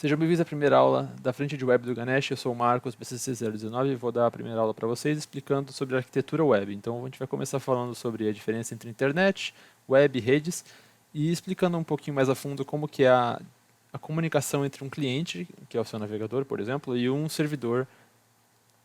Sejam bem-vindos à primeira aula da frente de web do Ganesh. Eu sou o Marcos, BCC019, e vou dar a primeira aula para vocês explicando sobre a arquitetura web. Então a gente vai começar falando sobre a diferença entre internet, web e redes e explicando um pouquinho mais a fundo como que é a comunicação entre um cliente, que é o seu navegador, por exemplo, e um servidor,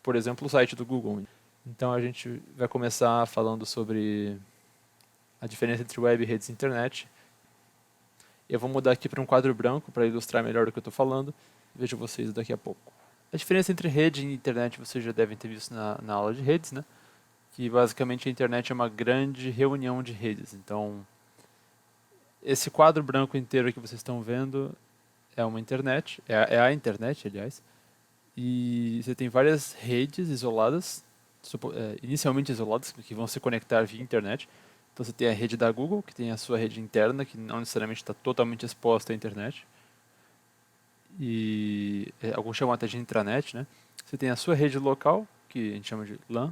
por exemplo, o site do Google. Então a gente vai começar falando sobre a diferença entre web, redes e internet. Eu vou mudar aqui para um quadro branco para ilustrar melhor o que eu estou falando. Vejo vocês daqui a pouco. A diferença entre rede e internet vocês já devem ter visto na aula de redes, né? Que basicamente a internet é uma grande reunião de redes. Então, esse quadro branco inteiro que vocês estão vendo é uma internet, é a internet, aliás. E você tem várias redes isoladas, inicialmente isoladas, que vão se conectar via internet. Então você tem a rede da Google, que tem a sua rede interna, que não necessariamente está totalmente exposta à internet. E alguns chamam até de intranet, né? Você tem a sua rede local, que a gente chama de LAN.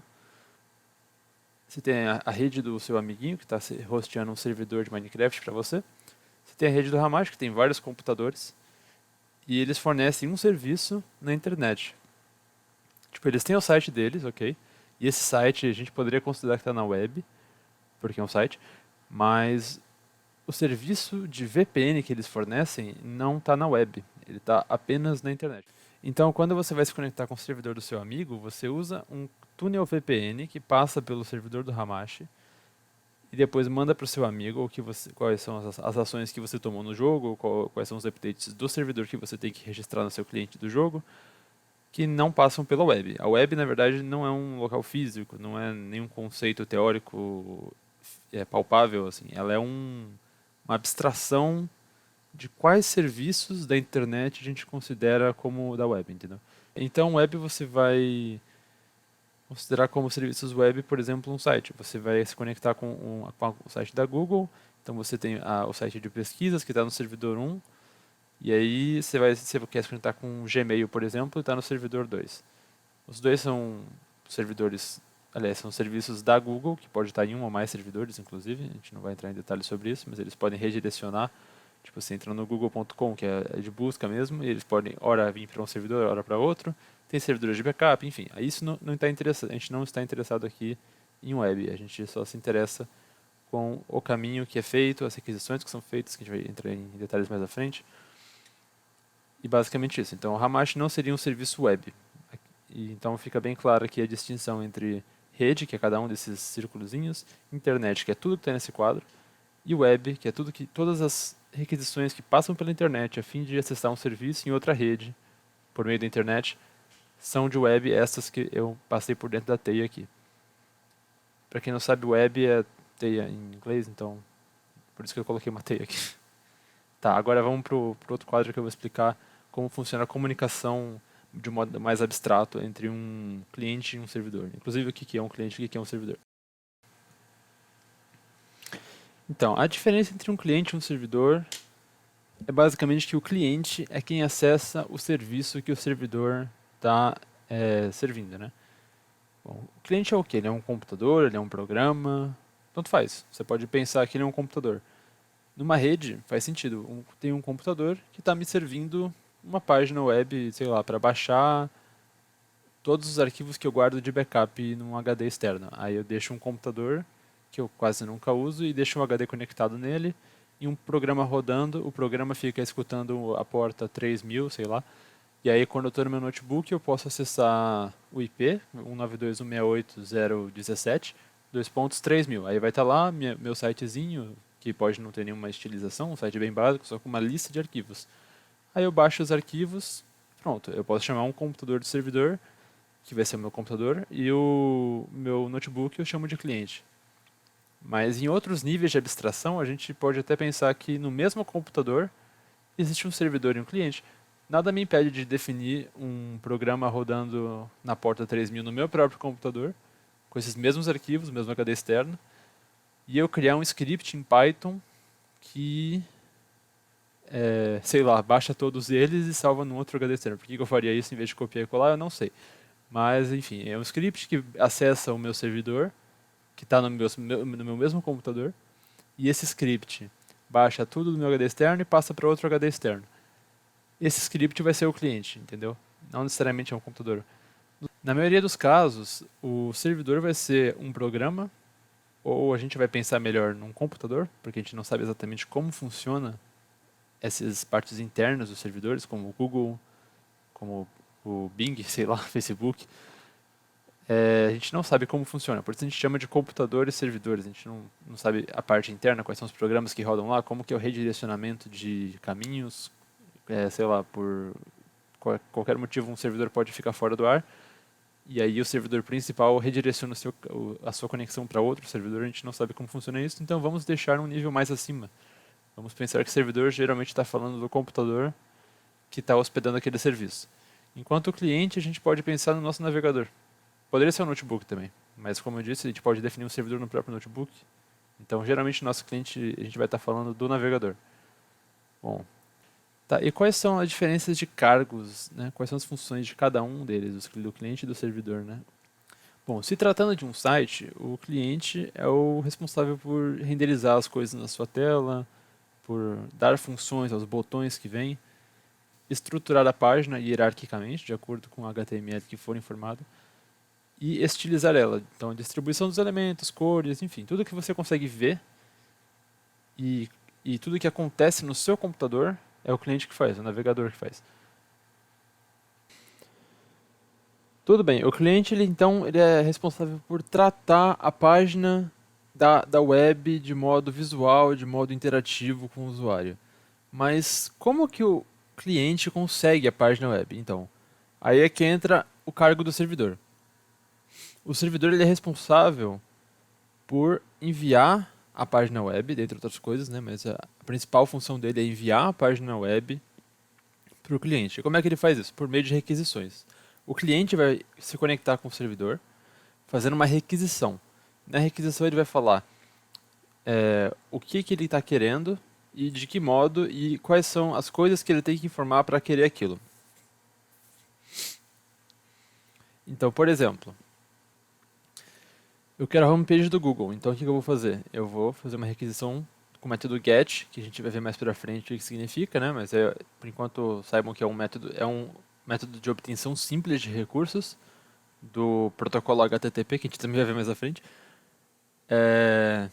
Você tem a rede do seu amiguinho, que está hosteando um servidor de Minecraft para você. Você tem a rede do Hamash, que tem vários computadores. E eles fornecem um serviço na internet. Tipo, eles têm o site deles, ok? E esse site a gente poderia considerar que está na web, porque é um site, mas o serviço de VPN que eles fornecem não está na web, ele está apenas na internet. Então, quando você vai se conectar com o servidor do seu amigo, você usa um túnel VPN que passa pelo servidor do Hamash e depois manda para o seu amigo quais são as ações que você tomou no jogo, quais são os updates do servidor que você tem que registrar no seu cliente do jogo, que não passam pela web. A web, na verdade, não é um local físico, não é nenhum conceito teórico palpável, assim. Ela é uma abstração de quais serviços da internet a gente considera como da web, entendeu? Então, web você vai considerar como serviços web, por exemplo, um site. Você vai se conectar com o site da Google, então você tem o site de pesquisas que está no servidor 1, e aí você quer se conectar com o Gmail, por exemplo, e está no servidor 2. Os dois são servidores, aliás, são serviços da Google, que pode estar em um ou mais servidores, inclusive, a gente não vai entrar em detalhes sobre isso, mas eles podem redirecionar. Tipo, você entra no google.com, que é de busca mesmo, e eles podem, ora vir para um servidor, ora para outro. Tem servidores de backup, enfim. Isso não está interessado, a gente não está interessado aqui em web, a gente só se interessa com o caminho que é feito, as requisições que são feitas, que a gente vai entrar em detalhes mais à frente. E basicamente isso. Então, o Hamash não seria um serviço web. E, então fica bem clara aqui a distinção entre rede, que é cada um desses círculozinhos, internet, que é tudo que tem nesse quadro, e web, que é todas as requisições que passam pela internet a fim de acessar um serviço em outra rede por meio da internet são de web, essas que eu passei por dentro da teia aqui. Para quem não sabe, web é teia em inglês, então por isso que eu coloquei uma teia aqui. Tá, agora vamos para o outro quadro que eu vou explicar como funciona a comunicação de um modo mais abstrato entre um cliente e um servidor. Inclusive, o que é um cliente e o que é um servidor. Então, a diferença entre um cliente e um servidor é basicamente que o cliente é quem acessa o serviço que o servidor está servindo, né? Bom, o cliente é o quê? Ele é um computador, ele é um programa, tanto faz. Você pode pensar que ele é um computador. Numa rede, faz sentido. Tem um computador que está me servindo uma página web, sei lá, para baixar todos os arquivos que eu guardo de backup num HD externo. Aí eu deixo um computador, que eu quase nunca uso, e deixo um HD conectado nele, e um programa rodando, o programa fica escutando a porta 3000, sei lá, e aí quando eu estou no meu notebook eu posso acessar o IP, 192.168.0.17, 2.3000. Aí vai estar lá meu sitezinho, que pode não ter nenhuma estilização, um site bem básico, só com uma lista de arquivos. Aí eu baixo os arquivos, pronto, eu posso chamar um computador de servidor, que vai ser o meu computador, e o meu notebook eu chamo de cliente. Mas em outros níveis de abstração, a gente pode até pensar que no mesmo computador existe um servidor e um cliente. Nada me impede de definir um programa rodando na porta 3000 no meu próprio computador, com esses mesmos arquivos, mesmo HD externo, e eu criar um script em Python que, sei lá, baixa todos eles e salva num outro HD externo. Por que eu faria isso em vez de copiar e colar? Eu não sei. Mas, enfim, é um script que acessa o meu servidor, que está no meu mesmo computador, e esse script baixa tudo do meu HD externo e passa para outro HD externo. esse script vai ser o cliente, entendeu? Não necessariamente é um computador. Na maioria dos casos, o servidor vai ser um programa, ou a gente vai pensar melhor num computador, porque a gente não sabe exatamente como funciona essas partes internas dos servidores, como o Google, como o Bing, sei lá, Facebook. A gente não sabe como funciona, por isso a gente chama de computadores e servidores. A gente não sabe a parte interna, quais são os programas que rodam lá, como que é o redirecionamento de caminhos, sei lá, por qualquer motivo um servidor pode ficar fora do ar, e aí o servidor principal redireciona a sua conexão para outro servidor, a gente não sabe como funciona isso, então vamos deixar um nível mais acima. Vamos pensar que o servidor geralmente está falando do computador que está hospedando aquele serviço. Enquanto o cliente, a gente pode pensar no nosso navegador. Poderia ser um notebook também, mas como eu disse, a gente pode definir um servidor no próprio notebook. Então, geralmente, nosso cliente, a gente vai estar falando do navegador. Bom, tá, e quais são as diferenças de cargos, né? Quais são as funções de cada um deles, do cliente e do servidor, né? Bom, se tratando de um site, o cliente é o responsável por renderizar as coisas na sua tela, por dar funções aos botões que vêm, estruturar a página hierarquicamente, de acordo com o HTML que for informado, e estilizar ela. Então, distribuição dos elementos, cores, enfim, tudo que você consegue ver e, e tudo que acontece no seu computador é o cliente que faz, o navegador que faz. Tudo bem, o cliente ele é responsável por tratar a página da web de modo visual, de modo interativo com o usuário. Mas como que o cliente consegue a página web? Então, aí é que entra o cargo do servidor. O servidor ele é responsável por enviar a página web, dentre outras coisas, né? Mas a principal função dele é enviar a página web para o cliente. E como é que ele faz isso? Por meio de requisições. O cliente vai se conectar com o servidor, fazendo uma requisição. Na requisição ele vai falar o que ele está querendo e de que modo e quais são as coisas que ele tem que informar para querer aquilo. Então, por exemplo, eu quero a homepage do Google, então o que eu vou fazer? Eu vou fazer uma requisição com o método GET, que a gente vai ver mais pra frente o que significa, né? Mas por enquanto saibam que é um método de obtenção simples de recursos do protocolo HTTP, que a gente também vai ver mais à frente, é,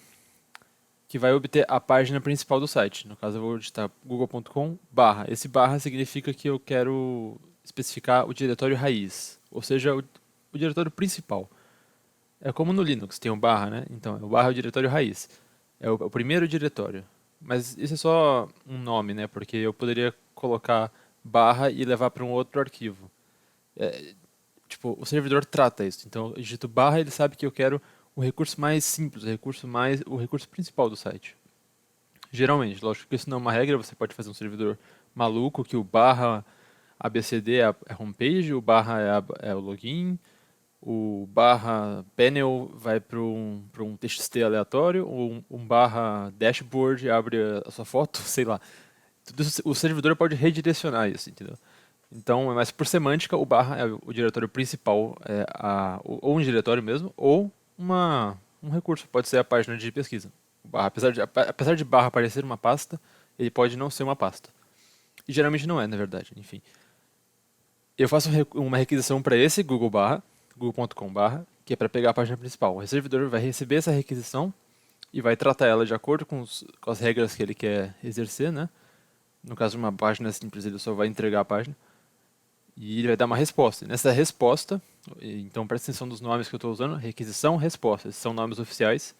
que vai obter a página principal do site. No caso eu vou digitar google.com barra. Esse barra significa que eu quero especificar o diretório raiz, ou seja, o diretório principal. É como no Linux, tem um barra, né? Então, o barra é o diretório raiz. É o primeiro diretório. Mas isso é só um nome, né? Porque eu poderia colocar barra e levar para um outro arquivo. Tipo, o servidor trata isso. Então, eu digito barra, ele sabe que eu quero o recurso mais simples, o recurso principal do site. Geralmente, lógico que isso não é uma regra, você pode fazer um servidor maluco que o barra ABCD é a homepage, o barra é o login, o barra panel vai para um TXT aleatório, ou um barra dashboard abre a sua foto, sei lá. O servidor pode redirecionar isso, entendeu? Então, mas por semântica, o barra é o diretório principal, ou um diretório mesmo, ou um recurso, pode ser a página de pesquisa. O barra, apesar de barra parecer uma pasta, ele pode não ser uma pasta. E geralmente não é, na verdade, enfim. Eu faço uma requisição para esse Google barra, google.com barra, que é para pegar a página principal. O servidor vai receber essa requisição e vai tratar ela de acordo com as regras que ele quer exercer, né? No caso de uma página simples, ele só vai entregar a página e ele vai dar uma resposta. E nessa resposta, então presta atenção dos nomes que eu estou usando, requisição, resposta, esses são nomes oficiais.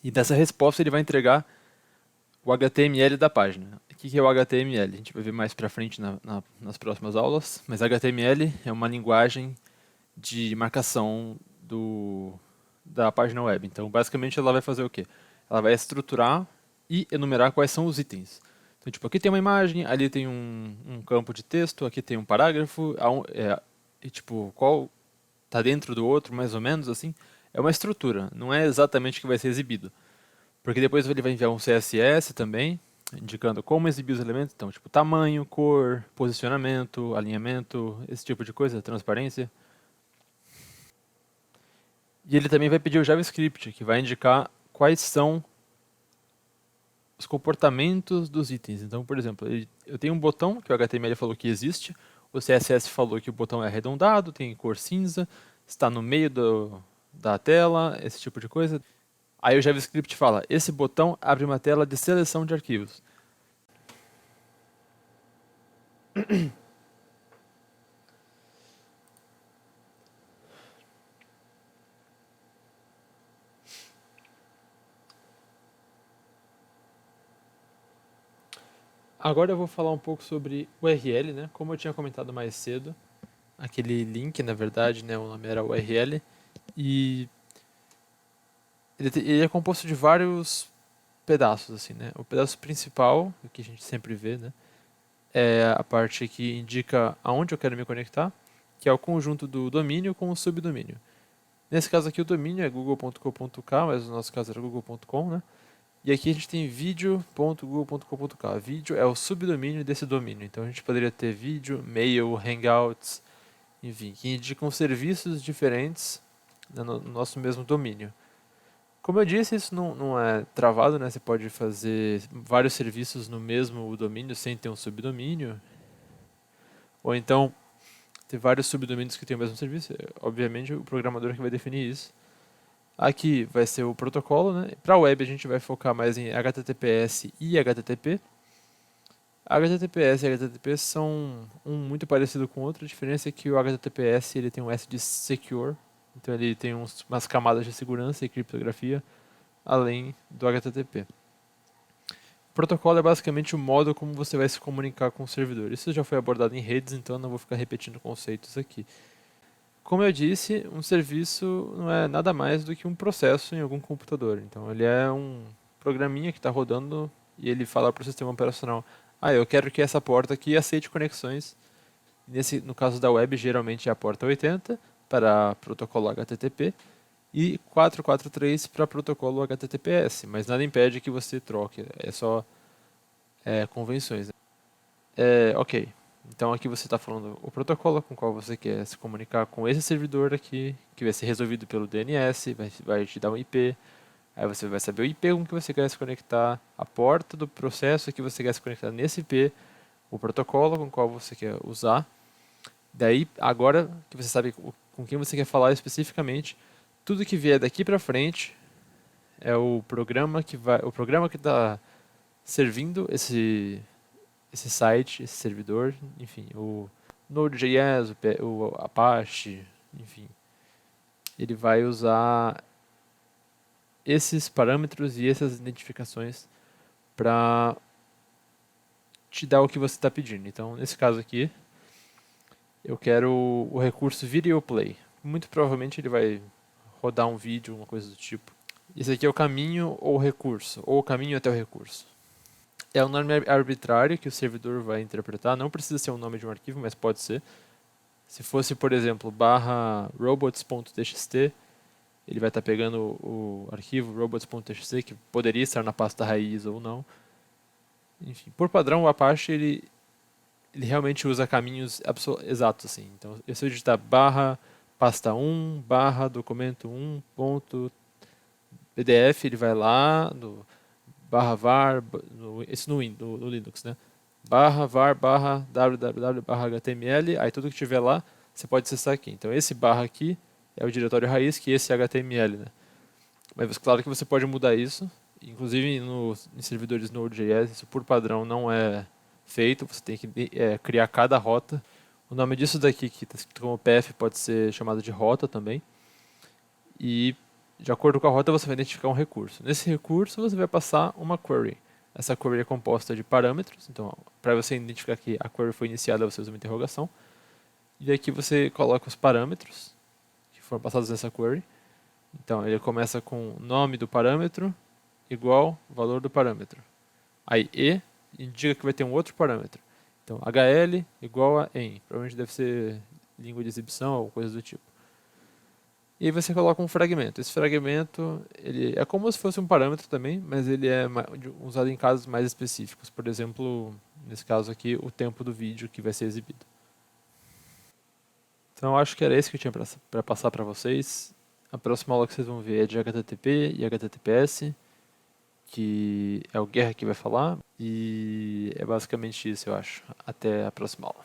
E dessa resposta ele vai entregar o HTML da página. O que é o HTML? A gente vai ver mais para frente nas próximas aulas, mas HTML é uma linguagem de marcação da página web. Então, basicamente, ela vai fazer o quê? Ela vai estruturar e enumerar quais são os itens. Então, tipo, aqui tem uma imagem, ali tem um campo de texto, aqui tem um parágrafo, e, tipo, qual está dentro do outro, mais ou menos, assim. É uma estrutura, não é exatamente o que vai ser exibido. Porque depois ele vai enviar um CSS também, indicando como exibir os elementos. Então, tipo, tamanho, cor, posicionamento, alinhamento, esse tipo de coisa, transparência. E ele também vai pedir o JavaScript, que vai indicar quais são os comportamentos dos itens. Então, por exemplo, eu tenho um botão que o HTML falou que existe, o CSS falou que o botão é arredondado, tem cor cinza, está no meio da tela, esse tipo de coisa. Aí o JavaScript fala, esse botão abre uma tela de seleção de arquivos. Agora eu vou falar um pouco sobre URL, né? Como eu tinha comentado mais cedo, aquele link, na verdade, né, o nome era URL, e ele é composto de vários pedaços, assim, né? O pedaço principal, o que a gente sempre vê, né, é a parte que indica aonde eu quero me conectar, que é o conjunto do domínio com o subdomínio. Nesse caso aqui o domínio é google.com.k, mas no nosso caso era google.com, né? E aqui a gente tem vídeo.google.com.k. Vídeo é o subdomínio desse domínio. Então a gente poderia ter vídeo, mail, hangouts, enfim, que indicam serviços diferentes, né, no nosso mesmo domínio. Como eu disse, isso não é travado, né? Você pode fazer vários serviços no mesmo domínio sem ter um subdomínio. Ou então ter vários subdomínios que têm o mesmo serviço. Obviamente o programador que vai definir isso. Aqui vai ser o protocolo, né? Para a web a gente vai focar mais em HTTPS e HTTP. HTTPS e HTTP são um muito parecido com o outro. A diferença é que o HTTPS ele tem um S de secure, então ele tem umas camadas de segurança e criptografia além do HTTP. O protocolo é basicamente o modo como você vai se comunicar com o servidor. Isso já foi abordado em redes, então eu não vou ficar repetindo conceitos aqui. Como eu disse, um serviço não é nada mais do que um processo em algum computador. Então ele é um programinha que está rodando e ele fala para o sistema operacional: ah, eu quero que essa porta aqui aceite conexões. No caso da web, geralmente é a porta 80 para protocolo HTTP e 443 para protocolo HTTPS, mas nada impede que você troque, é só convenções, né? Ok, então aqui você está falando o protocolo com o qual você quer se comunicar com esse servidor aqui, que vai ser resolvido pelo DNS, vai te dar um IP, aí você vai saber o IP com que você quer se conectar, a porta do processo que você quer se conectar nesse IP, o protocolo com o qual você quer usar. Daí, agora que você sabe com quem você quer falar especificamente, tudo que vier daqui para frente é o programa que está servindo esse site, esse servidor, enfim, o Node.js, o Apache, enfim, ele vai usar esses parâmetros e essas identificações para te dar o que você está pedindo. Então, nesse caso aqui, eu quero o recurso Video Play. Muito provavelmente ele vai rodar um vídeo, uma coisa do tipo. Esse aqui é o caminho ou o recurso, ou o caminho até o recurso. É um nome arbitrário que o servidor vai interpretar, não precisa ser o nome de um arquivo, mas pode ser. Se fosse, por exemplo, barra robots.txt, ele vai estar pegando o arquivo robots.txt, que poderia estar na pasta raiz ou não. Enfim, por padrão, o Apache ele realmente usa caminhos exatos assim. Então, se eu digitar barra pasta 1, barra documento 1, ponto PDF, ele vai lá no barra var, esse no Linux, né? Barra var, barra www, barra html, aí tudo que tiver lá, você pode acessar aqui. Então esse barra aqui é o diretório raiz, que esse é HTML, né? Mas claro que você pode mudar isso, inclusive em servidores Node.js, isso por padrão não é feito, você tem que criar cada rota. O nome disso daqui, que está escrito como PF, pode ser chamado de rota também. E de acordo com a rota você vai identificar um recurso. Nesse recurso você vai passar uma query. Essa query é composta de parâmetros, então para você identificar que a query foi iniciada você usa uma interrogação. E aqui você coloca os parâmetros que foram passados nessa query. Então ele começa com nome do parâmetro igual valor do parâmetro. Aí e indica que vai ter um outro parâmetro. Então HL igual a EN. Provavelmente deve ser língua de exibição ou coisa do tipo. E aí você coloca um fragmento. Esse fragmento ele é como se fosse um parâmetro também, mas ele é usado em casos mais específicos. Por exemplo, nesse caso aqui, o tempo do vídeo que vai ser exibido. Então eu acho que era isso que eu tinha para passar para vocês. A próxima aula que vocês vão ver é de HTTP e HTTPS, que é o Guerra que vai falar. E é basicamente isso, eu acho. Até a próxima aula.